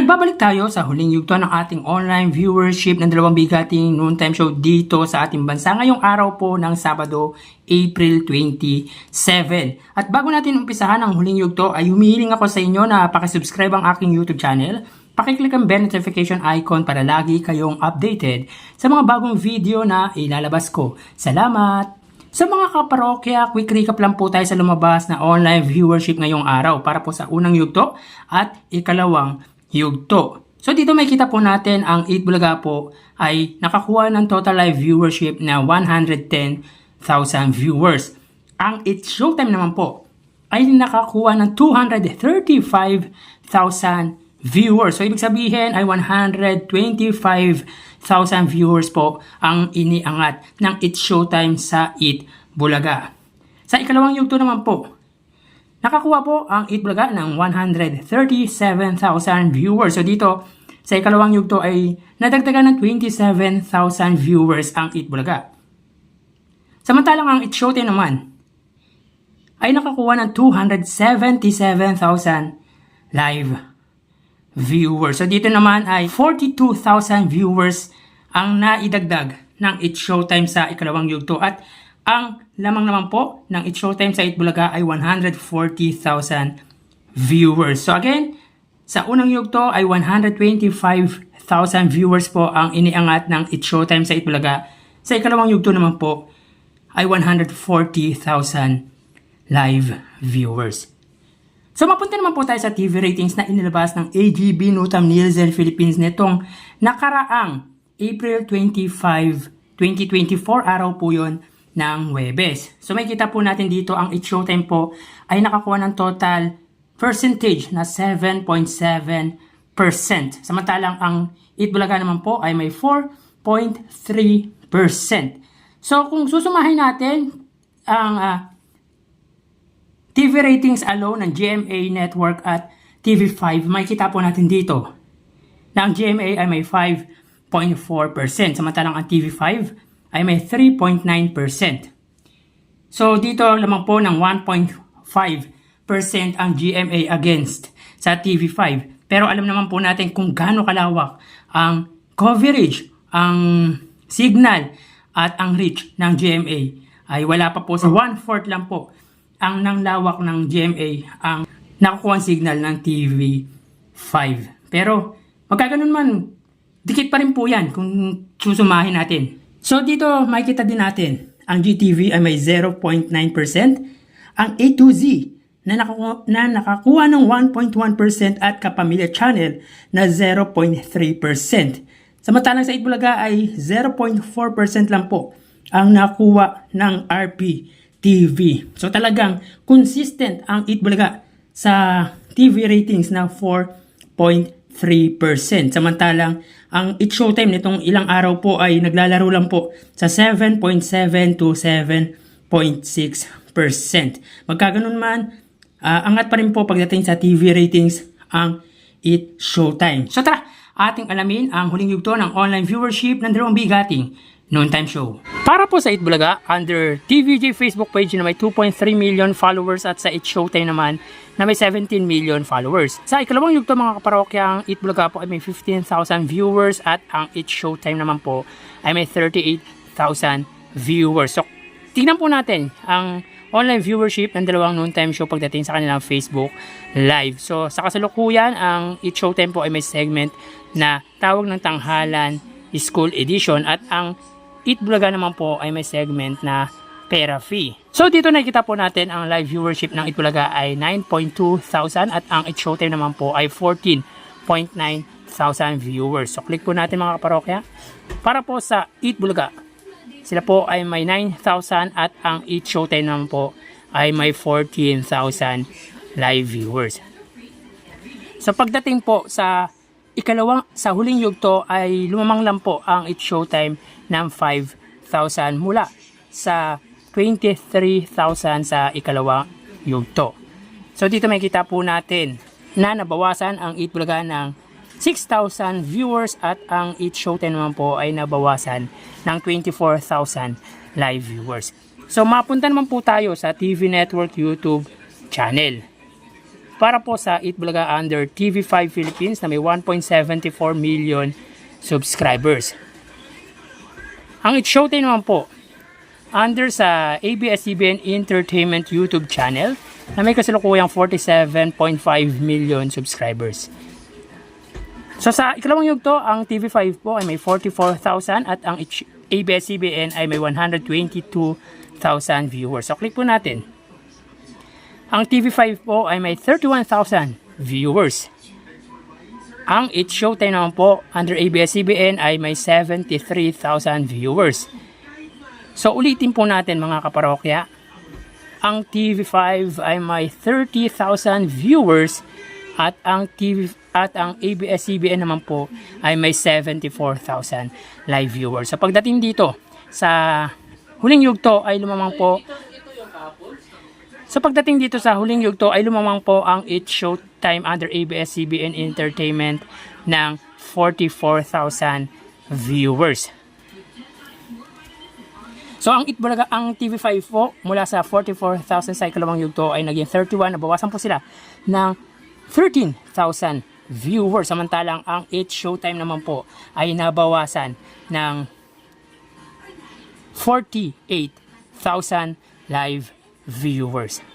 Nagbabalik tayo sa huling yugto ng ating online viewership ng dalawang bigating noontime show dito sa ating bansa ngayong araw po ng Sabado, April 27. At bago natin umpisahan ang huling yugto ay humihiling ako sa inyo na pakisubscribe ang aking YouTube channel. Pakiclick ang bell notification icon para lagi kayong updated sa mga bagong video na ilalabas ko. Salamat! Sa mga kaparokya, quick recap lang po tayo sa lumabas na online viewership ngayong araw para po sa unang yugto at ikalawang yugto. So dito may kita po natin ang Eat Bulaga po ay nakakuha ng total live viewership na 110,000 viewers. Ang It's Showtime naman po ay nakakuha ng 235,000 viewers. So ibig sabihin ay 125,000 viewers po ang iniangat ng It's Showtime sa Eat Bulaga. Sa ikalawang yugto naman po, nakakuha po ang Eat Bulaga ng 137,000 viewers. So dito, sa ikalawang yugto ay nadagdagan ng 27,000 viewers ang Eat Bulaga. Samantalang ang It's Showtime naman ay nakakuha ng 277,000 live viewers. So dito naman ay 42,000 viewers ang naidagdag ng It's Showtime sa ikalawang yugto at ang lamang naman po ng It's Showtime sa Eat Bulaga ay 140,000 viewers. So again, sa unang yugto ay 125,000 viewers po ang iniangat ng It's Showtime sa Eat Bulaga. Sa ikalawang yugto naman po ay 140,000 live viewers. So mapunta naman po tayo sa TV ratings na inilabas ng AGB Nutam Nielsen Philippines nitong nakaraang April 25, 2024, araw po yon ng Huwebes. So may kita po natin dito ang It's Showtime po ay nakakuha ng total percentage na 7.7%. Samantalang ang Eat Bulaga naman po ay may 4.3%. So kung susumahin natin ang TV ratings alone ng GMA Network at TV5, may kita po natin dito na ang GMA ay may 5.4%. Samantalang ang TV5 ay may 3.9%. So dito lamang po ng 1.5% ang GMA against sa TV5. Pero alam naman po natin kung gaano kalawak ang coverage, ang signal at ang reach ng GMA ay wala pa po sa 1/4 lang po ang nanglawak ng GMA ang nakukuha signal ng TV5. Pero magkaganon man, dikit pa rin po yan kung susumahin natin. So dito makikita din natin, ang GTV ay may 0.9%, ang A to Z na nakakuha ng 1.1% at Kapamilya Channel na 0.3%. Samantalang sa Eat Bulaga ay 0.4% lang po ang nakuha ng RP TV. So talagang consistent ang Eat Bulaga sa TV ratings na 4.3%. Samantalang ang It's Showtime nitong ilang araw po ay naglalaro lang po sa 7.7 to 7.6%. Magkaganon man, angat pa rin po pagdating sa TV ratings ang It's Showtime. So tara, ating alamin ang huling yugto ng online viewership ng dalawang bigating noontime show. Para po sa Eat Bulaga, under TVJ Facebook page na may 2.3 million followers at sa It's Showtime naman na may 17 million followers. Sa ikalawang yugto mga kaparokya, ang Eat Bulaga po ay may 15,000 viewers at ang It's Showtime naman po ay may 38,000 viewers. So tingnan po natin ang online viewership ng dalawang noontime show pagdating sa kanilang Facebook Live. So sa kasalukuyan, ang It's Showtime po ay may segment na tawag ng tanghalan School Edition at ang Eat Bulaga naman po ay may segment na pera fee. So dito nakikita po natin ang live viewership ng Eat Bulaga ay 9.2,000 at ang It's Showtime naman po ay 14.9,000 viewers. So click po natin mga kaparokya. Para po sa Eat Bulaga, sila po ay may 9,000 at ang It's Showtime naman po ay may 14,000 live viewers. So pagdating po sa sa huling yugto ay lumamang lang po ang It's Showtime ng 5,000 mula sa 23,000 sa ikalawang yugto. So dito may kita po natin na nabawasan ang Eat Bulaga ng 6,000 viewers at ang It's Showtime naman po ay nabawasan ng 24,000 live viewers. So mapunta naman po tayo sa TV Network YouTube channel. para po sa Itbulaga under TV5 Philippines na may 1.74 million subscribers. Ang It's Showtime naman po under sa ABS-CBN Entertainment YouTube channel na may kasalukuyang 47.5 million subscribers. So sa ikalawang yugto, ang TV5 po ay may 44,000 at ang ABS-CBN ay may 122,000 viewers. So click po natin. Ang TV5 po ay may 31,000 viewers. Ang It's Showtime naman po under ABS-CBN ay may 73,000 viewers. So ulitin po natin mga kaparokya. Ang TV5 ay may 30,000 viewers at ang ABS-CBN naman po ay may 74,000 live viewers. So pagdating dito sa huling yugto ay lumamang po ang It's Showtime under ABS-CBN Entertainment ng 44,000 viewers. So ang Itbulaga, ang TV5 po mula sa 44,000 sa ikalawang yugto ay naging 31, nabawasan po sila ng 13,000 viewers. Samantalang ang It's Showtime naman po ay nabawasan ng 48,000 live viewers.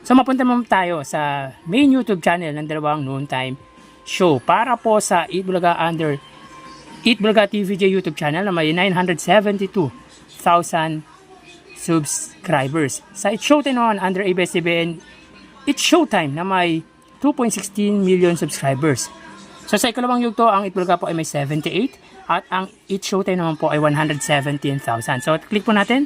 So mapunta naman tayo sa main YouTube channel ng dalawang noontime show para po sa Itbulaga under Itbulaga TVJ YouTube channel na may 972,000 subscribers. Sa It's Showtime naman under ABS-CBN It's Showtime na may 2.16 million subscribers. So sa ikalawang yugto, ang Itbulaga po ay may 78 at ang It's Showtime naman po ay 117,000. So click po natin.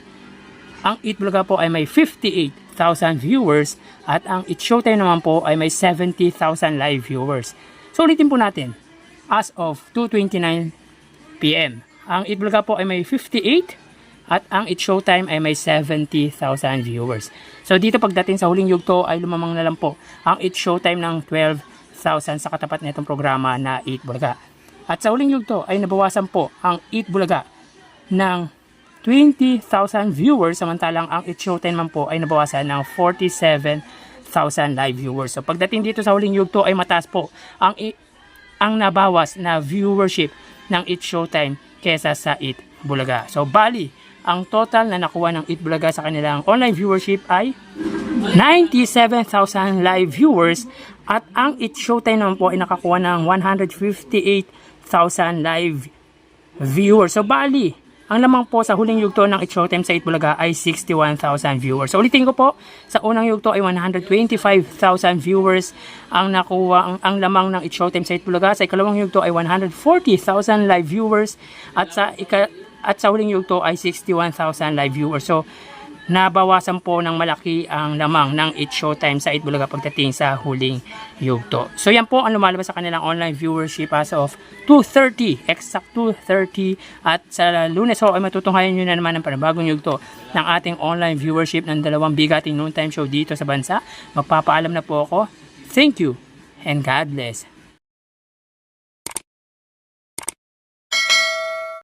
Ang Itbulaga po ay may 58,000 viewers at ang It's Showtime naman po ay may 70,000 live viewers. So ulitin po natin. As of 2:29 PM, ang Itbulaga po ay may 58 at ang It's Showtime ay may 70,000 viewers. So dito pagdating sa huling yugto ay lumamang na lang po ang It's Showtime ng 12,000 sa katapat na itong programa na Itbulaga. At sa huling yugto ay nabawasan po ang Itbulaga ng 20,000 viewers, samantalang ang It's Showtime naman po ay nabawasan ng 47,000 live viewers. So pagdating dito sa huling yugto ay mataas po ang nabawas na viewership ng It's Showtime kesa sa Itbulaga. So bali, ang total na nakuha ng Itbulaga sa kanilang online viewership ay 97,000 live viewers at ang It's Showtime naman po ay nakakuha ng 158,000 live viewers. So bali, ang lamang po sa huling yugto ng It's Showtime sa Itbulaga ay 61,000 viewers. So ulitin ko po, sa unang yugto ay 125,000 viewers ang nakuha ang lamang ng It's Showtime sa Itbulaga. Sa ikalawang yugto ay 140,000 live viewers at sa huling yugto ay 61,000 live viewers. So nabawasan po ng malaki ang lamang ng It's Showtime sa Itbulaga pagdating sa huling yugto. So yan po ang lumalabas sa kanilang online viewership as of 2:30, exact 2:30, at sa Lunes ho ay matutunghayan nyo na naman ang panibagong yugto ng ating online viewership ng dalawang bigating noontime show dito sa bansa. Magpapaalam na po ako. Thank you and God bless.